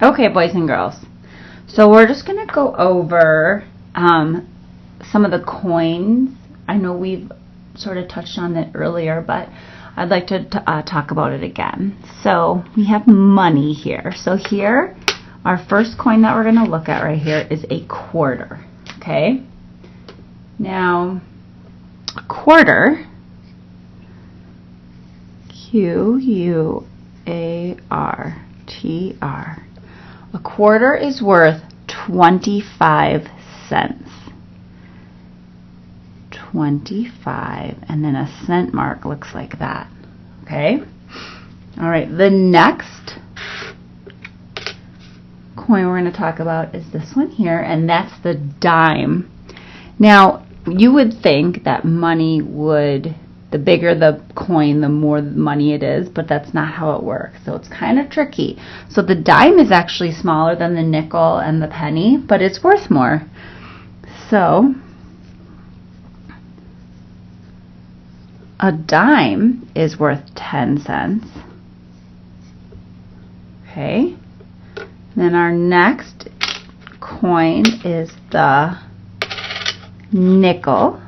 Okay, boys and girls. So we're just going to go over some of the coins. I know we've sort of touched on it earlier, but I'd like to talk about it again. So we have money here. So here, our first coin that we're going to look at right here is a quarter. Okay? Now, a quarter, Q-U-A-R-T-R. A quarter is worth 25 cents. 25, and then a cent mark looks like that. Okay? All right, the next coin we're going to talk about is this one here, and that's the dime. Now, you would think that money would, the bigger the coin, the more money it is, but that's not how it works. So it's kind of tricky. So the dime is actually smaller than the nickel and the penny, but it's worth more. So a dime is worth 10 cents. Okay. Then our next coin is the nickel.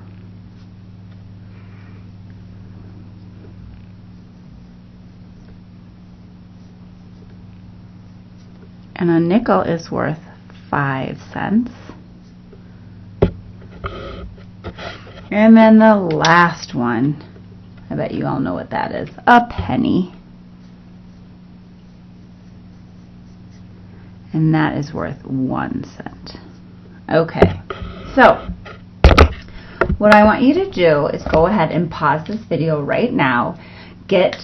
And a nickel is worth 5 cents. And then the last one, I bet you all know what that is, a penny. And that is worth 1 cent. Okay, so what I want you to do is go ahead and pause this video right now, get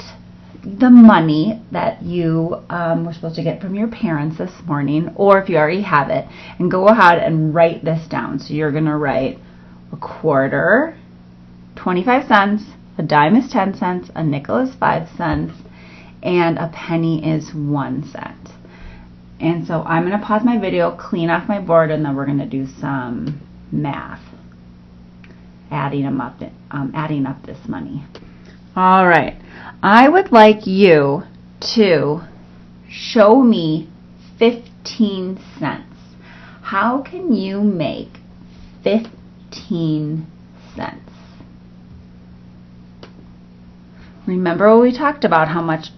the money that you were supposed to get from your parents this morning, or if you already have it, and go ahead and write this down. So you're going to write a quarter, 25 cents, a dime is 10 cents, a nickel is 5 cents, and a penny is 1 cent. And so I'm going to pause my video, clean off my board, and then we're going to do some math, adding up this money. All right. I would like you to show me 15 cents. How can you make 15 cents? Remember what we talked about, how much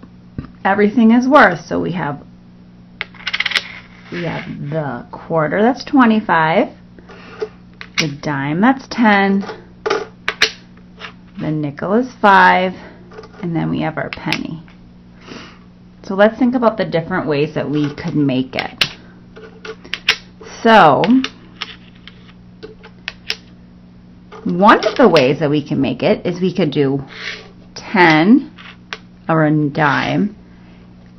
everything is worth. So we have the quarter, that's 25. The dime, that's 10. The nickel is 5. And then we have our penny. So let's think about the different ways that we could make it. So one of the ways that we can make it is we could do 10 or a dime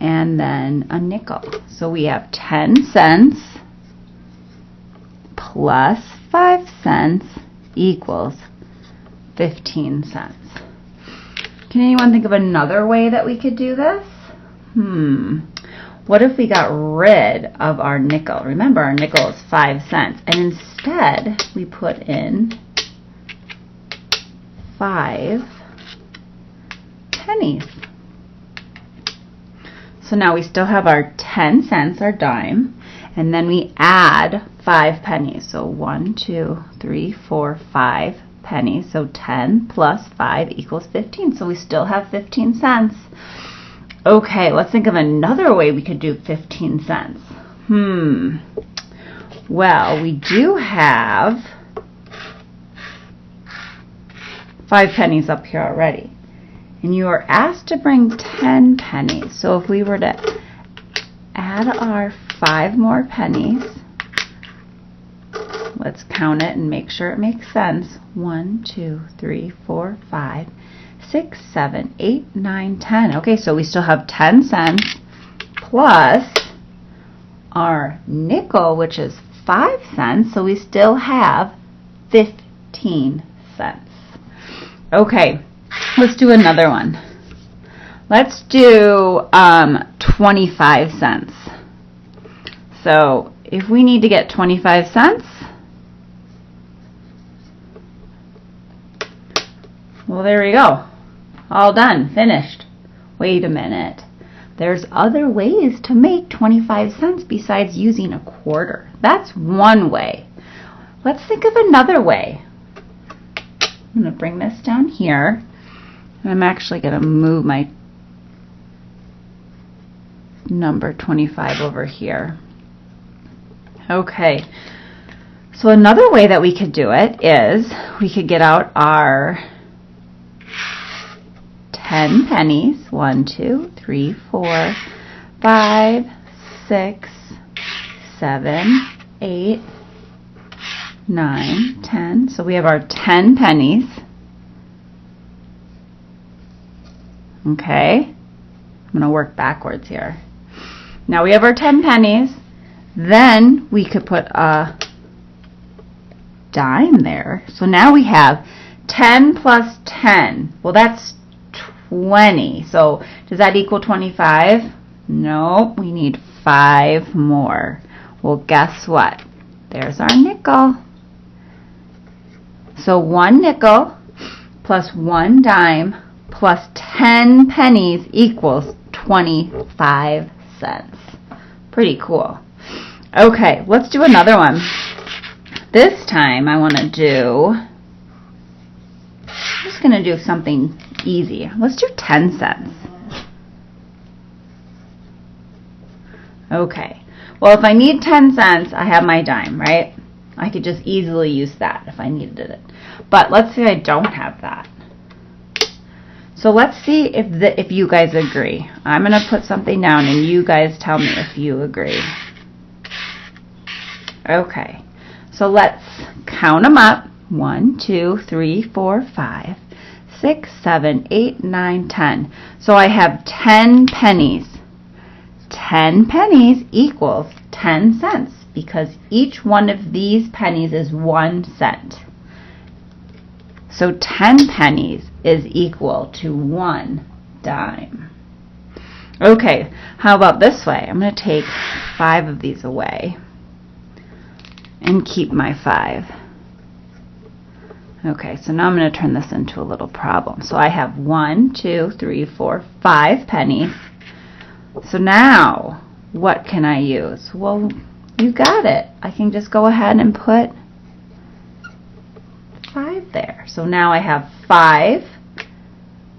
and then a nickel. So we have 10 cents plus 5 cents equals 15 cents. Can anyone think of another way that we could do this? What if we got rid of our nickel? Remember, our nickel is 5 cents. And instead, we put in 5 pennies. So now we still have our 10 cents, our dime, and then we add 5 pennies. So 1, 2, 3, 4, 5 pennies. So 10 plus 5 equals 15. So we still have 15 cents. Okay, let's think of another way we could do 15 cents. Well, we do have 5 pennies up here already. And you are asked to bring 10 pennies. So if we were to add our 5 more pennies, let's count it and make sure it makes sense. 1, 2, 3, 4, 5, 6, 7, 8, 9, 10. Okay, so we still have 10 cents plus our nickel, which is 5 cents. So we still have 15 cents. Okay, let's do another one. Let's do 25 cents. So if we need to get 25 cents, well, there we go. All done, finished. Wait a minute. there's other ways to make 25 cents besides using a quarter. That's one way. Let's think of another way. I'm going to bring this down here. And I'm actually going to move my number 25 over here. Okay. So another way that we could do it is we could get out our 10 pennies. 1, 2, 3, 4, 5, 6, 7, 8, 9, 10. So we have our 10 pennies. Okay. I'm going to work backwards here. Now we have our 10 pennies. Then we could put a dime there. So now we have 10 plus 10. Well, that's 20. So does that equal 25? No, we need 5 more. Well, guess what? There's our nickel. So 1 nickel plus 1 dime plus 10 pennies equals 25 cents. Pretty cool. Okay, let's do another one. This time I want to I'm just going to do something easy. Let's do 10 cents. Okay. Well, if I need 10 cents, I have my dime, right? I could just easily use that if I needed it. But let's say I don't have that. So let's see if you guys agree. I'm going to put something down and you guys tell me if you agree. Okay. So let's count them up. 1, 2, 3, 4, 5, 6, 7, 8, 9, 10. So I have 10 pennies. 10 pennies equals 10 cents because each one of these pennies is 1 cent. So 10 pennies is equal to 1 dime. Okay, how about this way? I'm going to take 5 of these away and keep my 5. Okay, so now I'm going to turn this into a little problem. So I have 1, 2, 3, 4, 5 pennies. So now, what can I use? Well, you got it. I can just go ahead and put 5 there. So now I have 5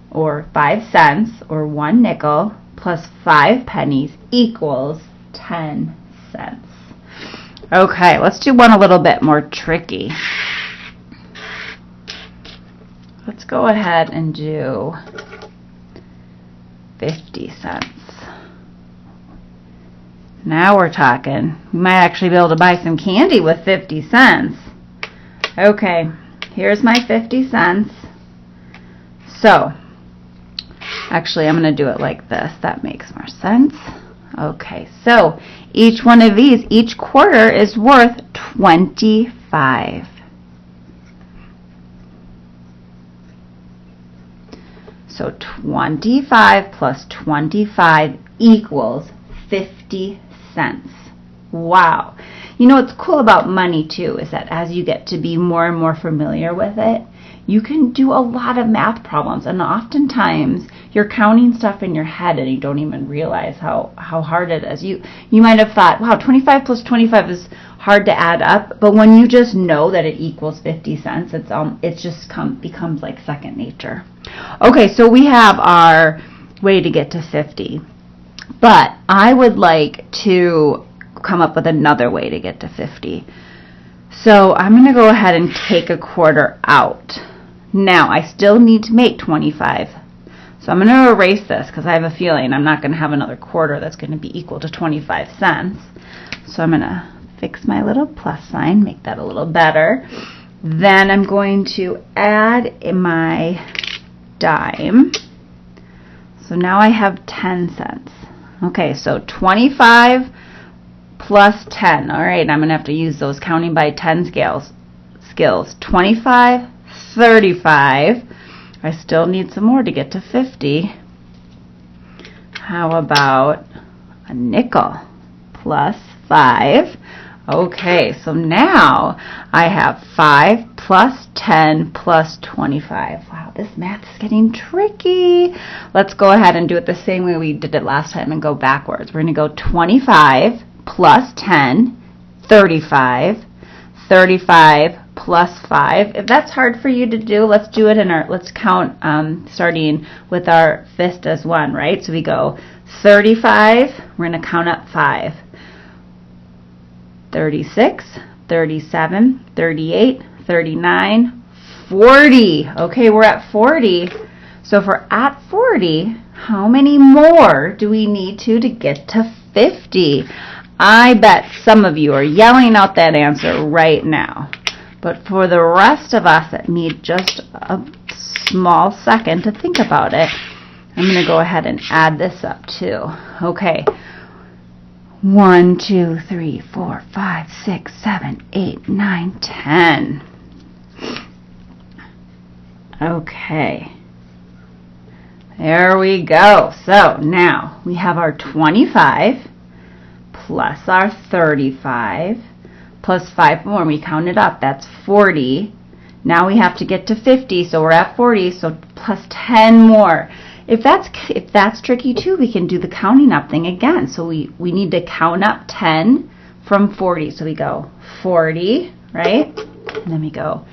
or 5 cents or 1 nickel plus 5 pennies equals 10 cents. Okay, let's do one a little bit more tricky. Let's go ahead and do 50 cents. Now we're talking. We might actually be able to buy some candy with 50 cents. Okay, here's my 50 cents. So, actually I'm going to do it like this. That makes more sense. Okay, so each one of these, each quarter is worth 25. So 25 plus 25 equals 50 cents. Wow. You know what's cool about money too is that as you get to be more and more familiar with it, you can do a lot of math problems, and oftentimes you're counting stuff in your head and you don't even realize how hard it is. You might have thought, wow, 25 plus 25 is hard to add up, but when you just know that it equals 50 cents, it just becomes like second nature. Okay, so we have our way to get to 50, but I would like to come up with another way to get to 50. So I'm going to go ahead and take a quarter out. Now, I still need to make 25. So I'm going to erase this because I have a feeling I'm not going to have another quarter that's going to be equal to 25 cents. So I'm going to fix my little plus sign, make that a little better. Then I'm going to add in my dime. So now I have 10 cents. Okay, so 25 plus 10. All right, I'm going to have to use those counting by 10 skills. 25, 35. I still need some more to get to 50. How about a nickel plus 5? Okay, so now I have 5 plus 10 plus 25. Wow, this math is getting tricky. Let's go ahead and do it the same way we did it last time and go backwards. We're going to go 25 plus 10, 35, 35 plus 5. If that's hard for you to do, let's do it in our, let's count starting with our fist as 1, right? So we go 35, we're going to count up 5. 36, 37, 38, 39, 40. Okay, we're at 40. So if we're at 40, how many more do we need to get to 50? I bet some of you are yelling out that answer right now. But for the rest of us that need just a small second to think about it, I'm going to go ahead and add this up too. Okay. 1, 2, 3, 4, 5, 6, 7, 8, 9, 10. Okay. There we go. So now we have our 25 plus our 35 plus 5 more. We count it up. That's 40. Now we have to get to 50, so we're at 40, so plus 10 more. If that's tricky too, we can do the counting up thing again. So we need to count up 10 from 40. So we go 40, right? And then we go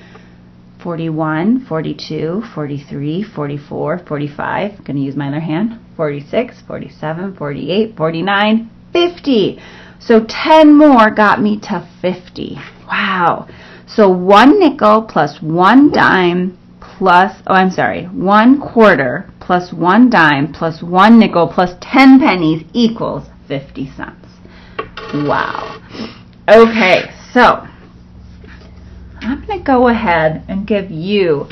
41, 42, 43, 44, 45. I'm going to use my other hand. 46, 47, 48, 49, 50. So 10 more got me to 50. Wow. So 1 nickel plus 1 dime plus, 1 quarter plus 1 dime plus 1 nickel plus 10 pennies equals 50 cents. Wow. Okay, so I'm going to go ahead and give you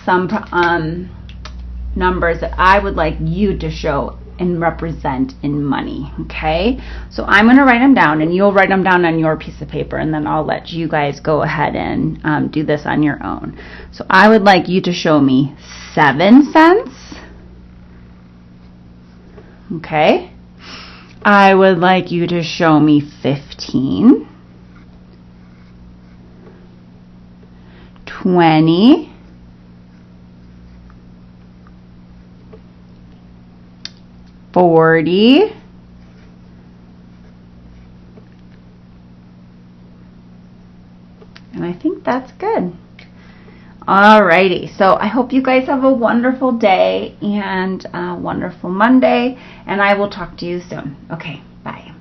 some numbers that I would like you to show and represent in money, okay? So I'm going to write them down, and you'll write them down on your piece of paper, and then I'll let you guys go ahead and do this on your own. So I would like you to show me 7 cents, okay? I would like you to show me 15, 20, 40, and I think that's good. Alrighty, so I hope you guys have a wonderful day and a wonderful Monday, and I will talk to you soon. Okay, bye.